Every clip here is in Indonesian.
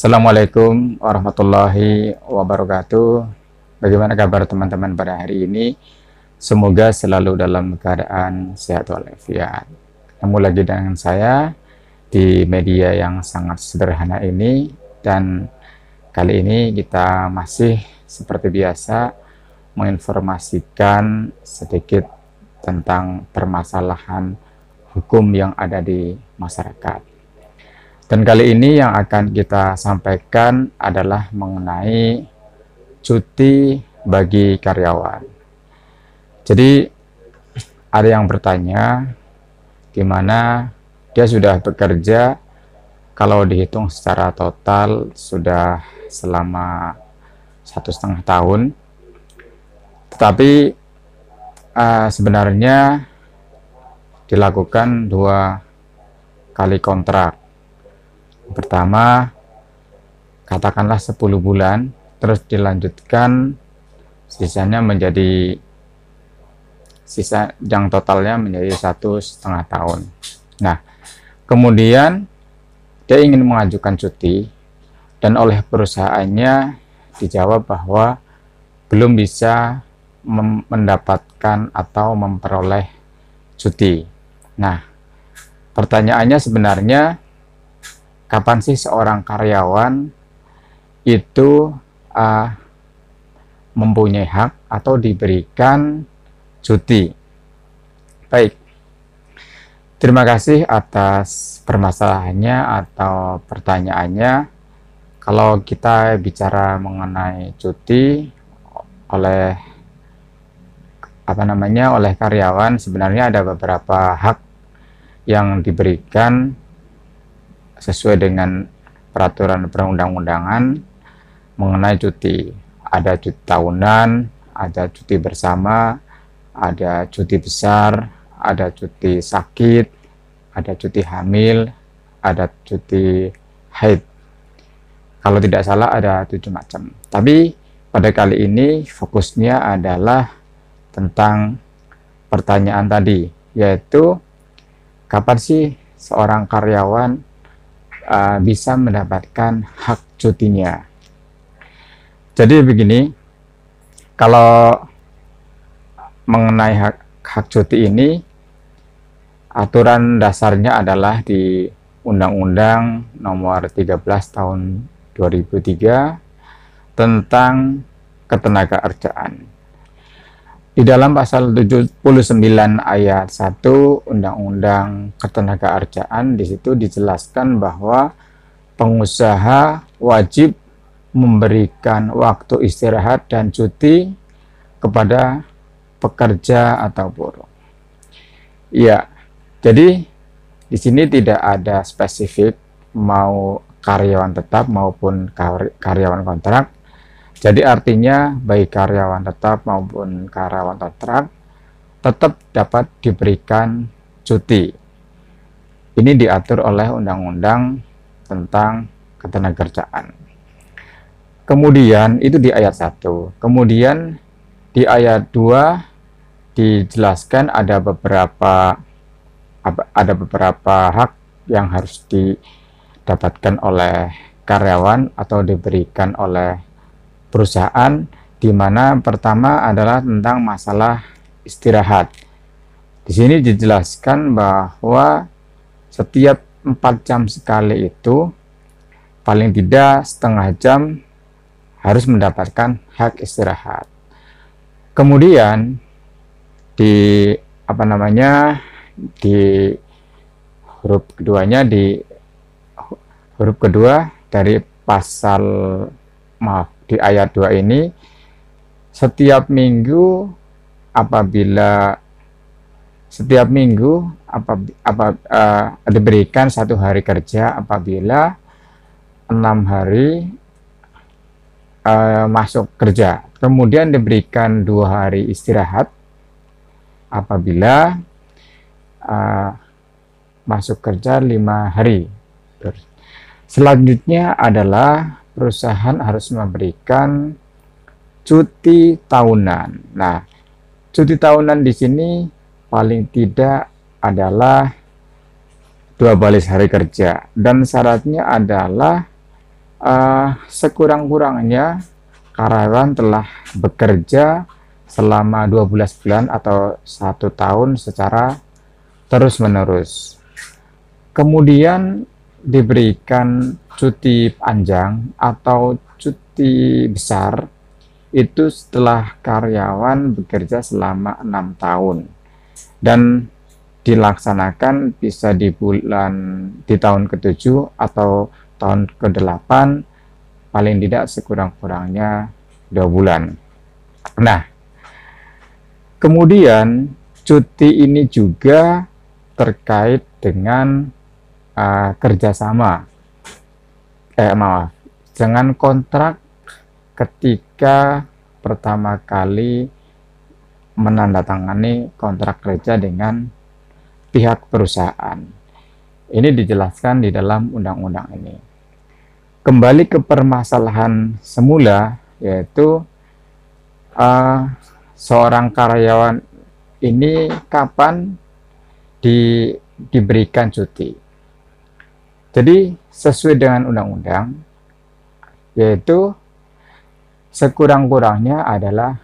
Assalamualaikum warahmatullahi wabarakatuh. Bagaimana kabar teman-teman pada hari ini? Semoga selalu dalam keadaan sehat walafiat. Ketemu lagi dengan saya di media yang sangat sederhana ini, dan kali ini kita masih seperti biasa menginformasikan sedikit tentang permasalahan hukum yang ada di masyarakat. Dan kali ini yang akan kita sampaikan adalah mengenai cuti bagi karyawan. Jadi ada yang bertanya, gimana dia sudah bekerja, kalau dihitung secara total sudah selama 1,5 tahun, tetapi sebenarnya dilakukan 2 kali kontrak. Pertama, katakanlah 10 bulan, terus dilanjutkan sisanya menjadi sisa yang totalnya menjadi 1,5 tahun. Nah, kemudian dia ingin mengajukan cuti, dan oleh perusahaannya dijawab bahwa belum bisa mendapatkan atau memperoleh cuti. Nah, pertanyaannya sebenarnya, kapan sih seorang karyawan itu mempunyai hak atau diberikan cuti? Baik, terima kasih atas permasalahannya atau pertanyaannya. Kalau kita bicara mengenai cuti oleh oleh karyawan, sebenarnya ada beberapa hak yang diberikan sesuai dengan peraturan perundang-undangan mengenai cuti. Ada cuti tahunan, ada cuti bersama, ada cuti besar, ada cuti sakit, ada cuti hamil, ada cuti haid. Kalau tidak salah ada 7 macam. Tapi pada kali ini fokusnya adalah tentang pertanyaan tadi, yaitu kapan sih seorang karyawan bisa mendapatkan hak cutinya. Jadi begini, kalau mengenai hak cuti ini, aturan dasarnya adalah di Undang-Undang Nomor 13 Tahun 2003 tentang ketenagakerjaan. Di dalam pasal 79 ayat 1 Undang-Undang Ketenagakerjaan, di situ dijelaskan bahwa pengusaha wajib memberikan waktu istirahat dan cuti kepada pekerja atau buruh. Ya, jadi di sini tidak ada spesifik mau karyawan tetap maupun karyawan kontrak. Jadi artinya baik karyawan tetap maupun karyawan kontrak tetap dapat diberikan cuti. Ini diatur oleh Undang-Undang tentang Ketenagakerjaan. Kemudian itu di ayat 1. Kemudian di ayat 2 dijelaskan ada beberapa hak yang harus didapatkan oleh karyawan atau diberikan oleh perusahaan, di mana pertama adalah tentang masalah istirahat. Di sini dijelaskan bahwa setiap 4 jam sekali itu paling tidak setengah jam harus mendapatkan hak istirahat. Kemudian di huruf kedua dari pasal di ayat 2 ini, setiap minggu diberikan 1 hari kerja apabila 6 hari masuk kerja. Kemudian diberikan 2 hari istirahat apabila masuk kerja 5 hari. Selanjutnya adalah perusahaan harus memberikan cuti tahunan. Nah, cuti tahunan di sini paling tidak adalah 2 baris hari kerja, dan syaratnya adalah sekurang-kurangnya karyawan telah bekerja selama 12 bulan atau 1 tahun secara terus-menerus. Kemudian diberikan cuti panjang atau cuti besar itu setelah karyawan bekerja selama 6 tahun dan dilaksanakan bisa di tahun ke-7 atau tahun ke-8, paling tidak sekurang-kurangnya 2 bulan. Nah, kemudian cuti ini juga terkait dengan kerjasama, dengan kontrak ketika pertama kali menandatangani kontrak kerja dengan pihak perusahaan. Ini dijelaskan di dalam undang-undang ini. Kembali ke permasalahan semula, yaitu seorang karyawan ini kapan diberikan cuti. Jadi sesuai dengan undang-undang, yaitu sekurang-kurangnya adalah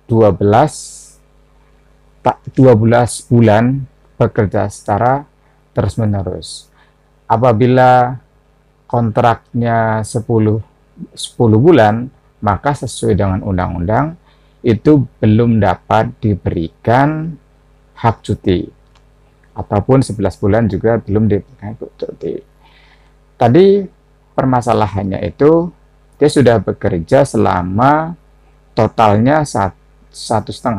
12 bulan bekerja secara terus-menerus. Apabila kontraknya 10 bulan, maka sesuai dengan undang-undang itu belum dapat diberikan hak cuti, ataupun 11 bulan juga belum diberikan cuti. Tadi permasalahannya itu dia sudah bekerja selama totalnya 1,5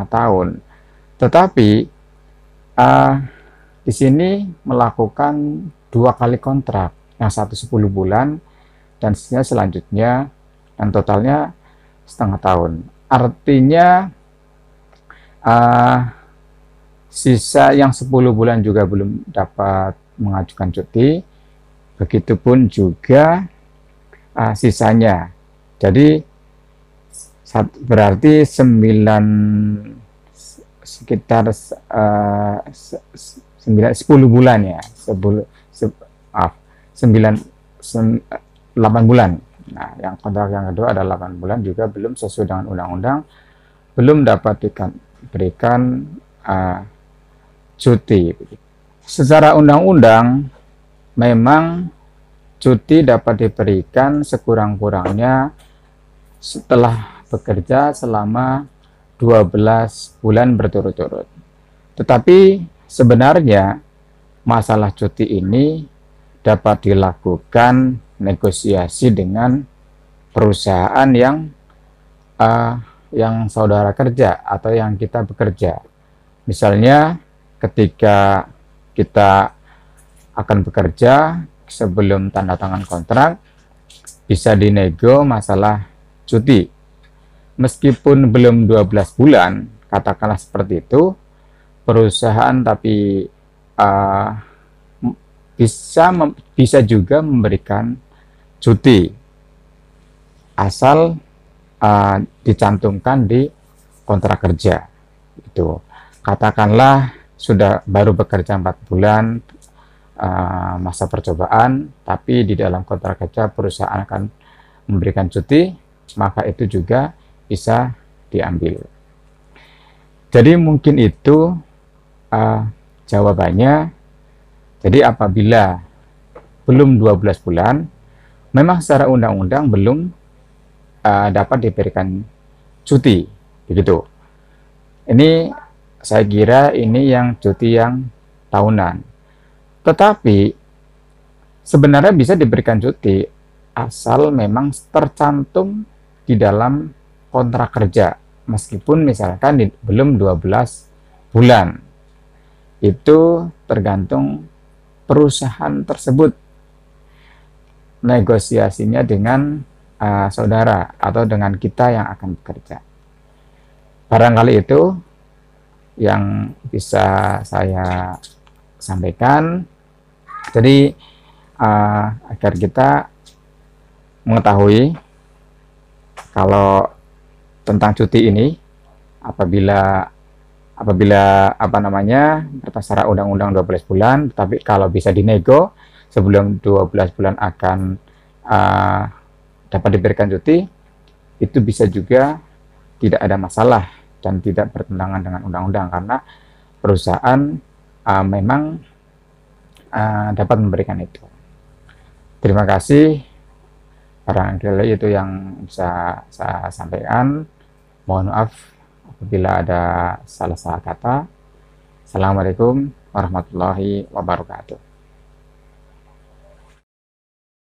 tahun, tetapi di sini melakukan 2 kali kontrak, yang satu 10 bulan dan selanjutnya yang totalnya setengah tahun. Artinya sisa yang 10 bulan juga belum dapat mengajukan cuti, begitupun juga sisanya. Jadi berarti sekitar 10 bulan ya, 8 bulan. Nah, yang kontrak yang kedua ada 8 bulan juga belum sesuai dengan undang-undang, belum dapat diberikan cuti. Secara undang-undang memang cuti dapat diberikan sekurang-kurangnya setelah bekerja selama 12 bulan berturut-turut. Tetapi sebenarnya masalah cuti ini dapat dilakukan negosiasi dengan perusahaan yang saudara kerja atau yang kita bekerja. Misalnya ketika kita akan bekerja, sebelum tanda tangan kontrak bisa dinego masalah cuti. Meskipun belum 12 bulan, katakanlah seperti itu, perusahaan tapi bisa juga memberikan cuti asal dicantumkan di kontrak kerja. Itu katakanlah sudah baru bekerja 4 bulan masa percobaan, tapi di dalam kontrak kerja perusahaan akan memberikan cuti, maka itu juga bisa diambil. Jadi mungkin itu jawabannya. Jadi apabila belum 12 bulan, memang secara undang-undang belum dapat diberikan cuti, begitu. Ini saya kira ini yang cuti yang tahunan. Tetapi sebenarnya bisa diberikan cuti asal memang tercantum di dalam kontrak kerja, meskipun misalkan belum 12 bulan. Itu tergantung perusahaan tersebut negosiasinya dengan saudara atau dengan kita yang akan bekerja. Barangkali itu yang bisa saya sampaikan. Jadi agar kita mengetahui kalau tentang cuti ini, apabila secara undang-undang 12 bulan, tapi kalau bisa dinego sebelum 12 bulan akan dapat diberikan cuti, itu bisa juga tidak ada masalah dan tidak bertentangan dengan undang-undang, karena perusahaan memang dapat memberikan itu. Terima kasih. Barangkali itu yang bisa saya sampaikan. Mohon maaf apabila ada salah kata. Assalamualaikum warahmatullahi wabarakatuh.